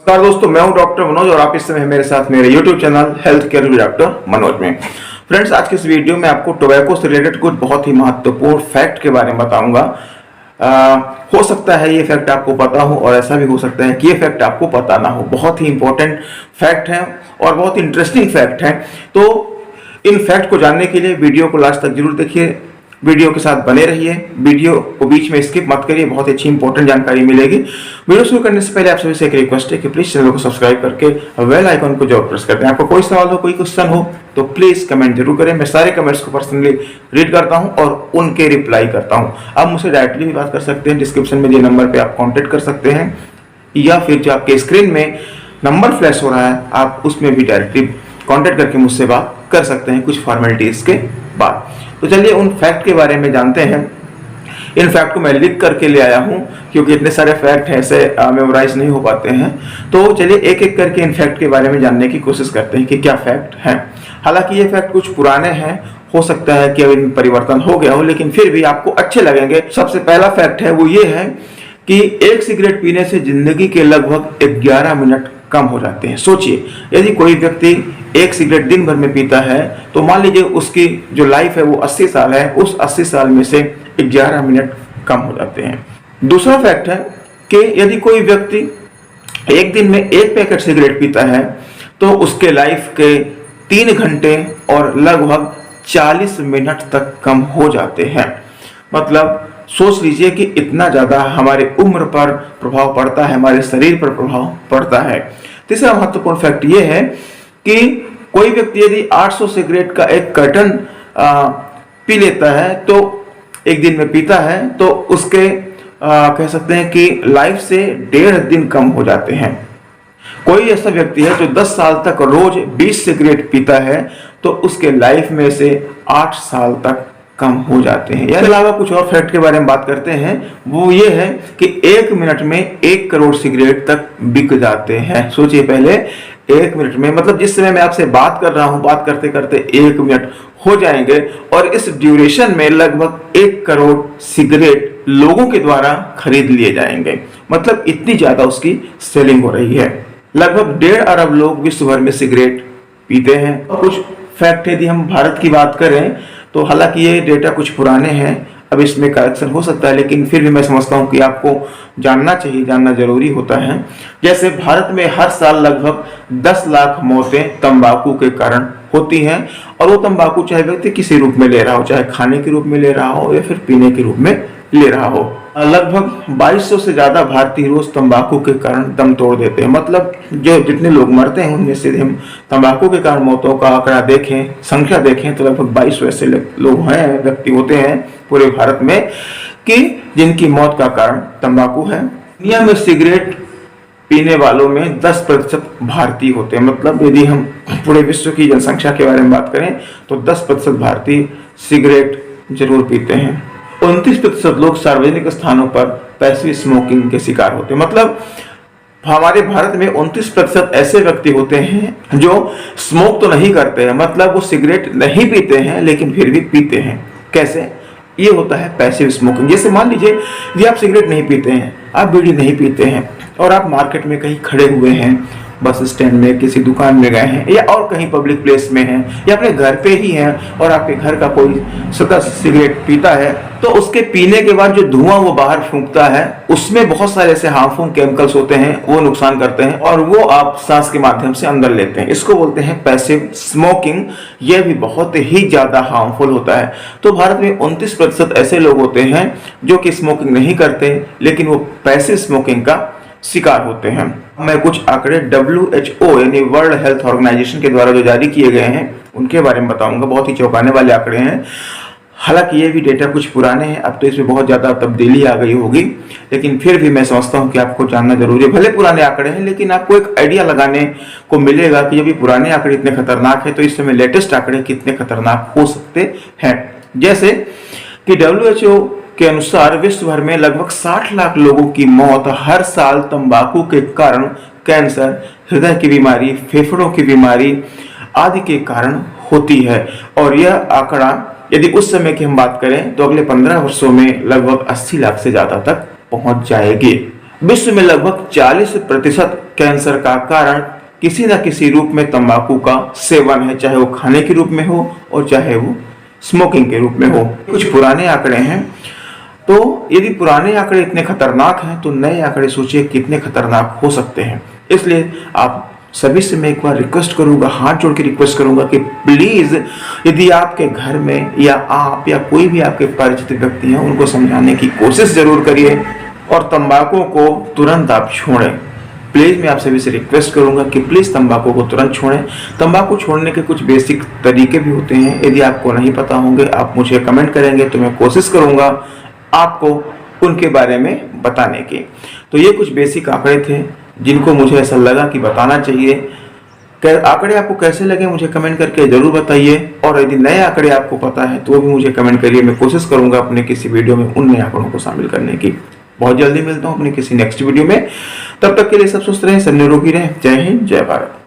नमस्कार दोस्तों, मैं हूं डॉक्टर मनोज और आप इस समय मेरे साथ मेरे YouTube channel health care with doctor Manoj में। फ्रेंड्स, आज के इस वीडियो में आपको टोबैको से रिलेटेड कुछ बहुत ही महत्वपूर्ण फैक्ट के बारे में बताऊंगा। हो सकता है ये फैक्ट आपको पता हो और ऐसा भी हो सकता है कि ये फैक्ट आपको पता ना हो। बहुत ही इंपॉर्टेंट फैक्ट है और बहुत इंटरेस्टिंग फैक्ट है। तो इन फैक्ट को जानने के लिए वीडियो को लास्ट तक जरूर देखिए, वीडियो के साथ बने रहिए, वीडियो को बीच में स्किप मत करिए, बहुत अच्छी इंपॉर्टेंट जानकारी मिलेगी। वीडियो शुरू करने से पहले आप सभी से एक रिक्वेस्ट है कि प्लीज चैनल को सब्सक्राइब करके बेल आइकन को जरूर प्रेस कर दें। आपको कोई सवाल हो, कोई क्वेश्चन हो तो प्लीज कमेंट जरूर करें। मैं सारे कमेंट्स को पर्सनली रीड करता हूं और उनके रिप्लाई करता हूं। आप मुझसे डायरेक्टली भी बात कर सकते हैं, डिस्क्रिप्शन में दिए नंबर पर आप कॉन्टेक्ट कर सकते हैं, या फिर जो आपके स्क्रीन में नंबर फ्लैश हो रहा है आप उसमें भी डायरेक्टली कॉन्टेक्ट करके मुझसे बात कर सकते हैं कुछ फॉर्मेलिटीज के बाद। तो चलिए उन फैक्ट के बारे में जानते हैं। इन फैक्ट को मैं लिख करके ले आया हूं क्योंकि इतने सारे फैक्ट हैं, ऐसे मेमोराइज नहीं हो पाते हैं। तो चलिए एक एक करके इन फैक्ट के बारे में जानने की कोशिश करते हैं कि क्या फैक्ट हैं। हालांकि ये फैक्ट कुछ पुराने हैं, हो सकता है कि अब इनमें परिवर्तन हो गया हो, लेकिन फिर भी आपको अच्छे लगेंगे। सबसे पहला फैक्ट है वो ये है कि एक सिगरेट पीने से जिंदगी के लगभग 11 मिनट कम हो जाते हैं। सोचिए, यदि कोई व्यक्ति एक सिगरेट दिन भर में पीता है तो मान लीजिए उसकी जो लाइफ है वो 80 साल है, उस 80 साल में से 11 मिनट कम हो जाते हैं। दूसरा फैक्ट है कि यदि कोई व्यक्ति एक दिन में एक पैकेट सिगरेट पीता है तो उसके लाइफ के 3 घंटे और लगभग 40 मिनट तक कम हो जाते हैं। मतलब सोच लीजिए कि इतना ज्यादा हमारे उम्र पर प्रभाव पड़ता है, हमारे शरीर पर प्रभाव पड़ता है। तीसरा महत्वपूर्ण फैक्ट ये है कि कोई व्यक्ति यदि 800 सिगरेट का एक कर्टन पी लेता है, तो एक दिन में पीता है, तो उसके कह सकते हैं कि लाइफ से 1.5 दिन कम हो जाते हैं। कोई ऐसा व्यक्ति है जो 10 साल तक रोज 20 सिगरेट पीता है तो उसके लाइफ में से 8 साल तक कम हो जाते हैं। इसके अलावा कुछ और फैक्ट के बारे में बात करते हैं। वो ये है कि 1 मिनट में 1 करोड़ सिगरेट तक बिक जाते हैं। सोचिए, पहले 1 मिनट में, मतलब जिस समय मैं आपसे बात कर रहा हूं, बात करते करते 1 मिनट हो जाएंगे और इस ड्यूरेशन में लगभग 1 करोड़ सिगरेट लोगों के द्वारा खरीद लिए जाएंगे। मतलब इतनी ज्यादा उसकी सेलिंग हो रही है। लगभग 1.5 अरब लोग विश्व भर में सिगरेट पीते हैं। कुछ फैक्ट यदि हम भारत की बात करें तो हालांकि ये डेटा कुछ पुराने हैं, अब इसमें करेक्शन हो सकता है, लेकिन फिर भी मैं समझता हूं कि आपको जानना चाहिए, जानना जरूरी होता है। जैसे भारत में हर साल लगभग 10 लाख मौतें तंबाकू के कारण होती हैं, और वो तंबाकू चाहे व्यक्ति किसी रूप में ले रहा हो, चाहे खाने के रूप में ले रहा हो या फिर पीने के रूप में ले रहा हो। लगभग 2200 से ज्यादा भारतीय रोज तंबाकू के कारण दम तोड़ देते हैं। मतलब जो जितने लोग मरते हैं उनमें से हम तंबाकू के कारण मौतों का आंकड़ा देखें, संख्या देखें, तो लगभग 2200 ऐसे लोग हैं, व्यक्ति होते हैं पूरे भारत में कि जिनकी मौत का कारण तंबाकू है। दुनिया में सिगरेट पीने वालों में 10% भारतीय होते हैं। मतलब यदि हम पूरे विश्व की जनसंख्या के बारे में बात करें तो 10% भारतीय सिगरेट जरूर पीते हैं। 29% लोग सार्वजनिक स्थानों पर पैसिव स्मोकिंग के शिकार होते हैं। मतलब हमारे भारत में 29% ऐसे व्यक्ति होते हैं जो स्मोक तो नहीं करते हैं, मतलब वो सिगरेट नहीं पीते हैं लेकिन फिर भी पीते हैं। कैसे? ये होता है पैसिव स्मोकिंग। जैसे मान लीजिए यदि आप सिगरेट नहीं पीते हैं, आप बीड़ी नहीं पीते हैं और आप मार्केट में कहीं खड़े हुए हैं, बस स्टैंड में, किसी दुकान में गए हैं या और कहीं पब्लिक प्लेस में हैं या अपने घर पे ही हैं और आपके घर का कोई सदस्य सिगरेट पीता है, तो उसके पीने के बाद जो धुआं वो बाहर फूंकता है उसमें बहुत सारे ऐसे हार्मफुल केमिकल्स होते हैं, वो नुकसान करते हैं और वो आप सांस के माध्यम से अंदर लेते हैं। इसको बोलते हैं पैसिव स्मोकिंग। यह भी बहुत ही ज्यादा हार्मफुल होता है। तो भारत में 29% ऐसे लोग होते हैं जो कि स्मोकिंग नहीं करते लेकिन वो पैसिव स्मोकिंग का शिकार होते हैं। मैं कुछ आंकड़े WHO यानी वर्ल्ड हेल्थ ऑर्गेनाइजेशन के द्वारा जो जारी किए गए हैं उनके बारे में बताऊंगा। बहुत ही चौंकाने वाले आंकड़े हैं। हालांकि ये भी डेटा कुछ पुराने हैं, अब तो इसमें बहुत ज्यादा तब्दीली आ गई होगी, लेकिन फिर भी मैं समझता हूं कि आपको जानना जरूरी है। भले पुराने आंकड़े हैं लेकिन आपको एक आइडिया लगाने को मिलेगा कि जब भी पुराने आंकड़े इतने खतरनाक है तो इस समय लेटेस्ट आंकड़े कितने खतरनाक हो सकते हैं। जैसे कि WHO के अनुसार विश्व भर में लगभग 60 लाख लोगों की मौत हर साल तंबाकू के कारण कैंसर, हृदय की बीमारी, फेफड़ों की बीमारी आदि के कारण होती है। और यह आंकड़ा यदि उस समय की हम बात करें तो अगले 15 वर्षों में लगभग 80 लाख से ज्यादा तक पहुंच जाएगी। विश्व में लगभग 40% कैंसर का कारण किसी न किसी रूप में तंबाकू का सेवन है, चाहे वो खाने के रूप में हो और चाहे वो स्मोकिंग के रूप में हो। कुछ पुराने आंकड़े हैं, तो यदि पुराने आंकड़े इतने खतरनाक हैं तो नए आंकड़े सोचिए कितने खतरनाक हो सकते हैं। इसलिए आप सभी से मैं एक बार रिक्वेस्ट करूंगा, हाथ जोड़ के रिक्वेस्ट करूंगा कि प्लीज यदि आपके घर में या आप या कोई भी आपके परिचित व्यक्ति हैं उनको समझाने की कोशिश जरूर करिए और तंबाकू को तुरंत आप छोड़ें। प्लीज मैं आप सभी से रिक्वेस्ट करूंगा कि प्लीज तंबाकू को तुरंत छोड़ें। तंबाकू छोड़ने के कुछ बेसिक तरीके भी होते हैं, यदि आपको नहीं पता होंगे आप मुझे कमेंट करेंगे तो मैं कोशिश करूंगा आपको उनके बारे में बताने की। तो ये कुछ बेसिक आंकड़े थे जिनको मुझे ऐसा लगा कि बताना चाहिए। आंकड़े आपको कैसे लगे मुझे कमेंट करके जरूर बताइए, और यदि नए आंकड़े आपको पता है तो भी मुझे कमेंट करिए। मैं कोशिश करूंगा अपने किसी वीडियो में उन नए आंकड़ों को शामिल करने की। बहुत जल्दी मिलता हूं अपने किसी नेक्स्ट वीडियो में। तब तक के लिए सब स्वस्थ रहें, सब निरोगी रहें। जय हिंद, जय भारत।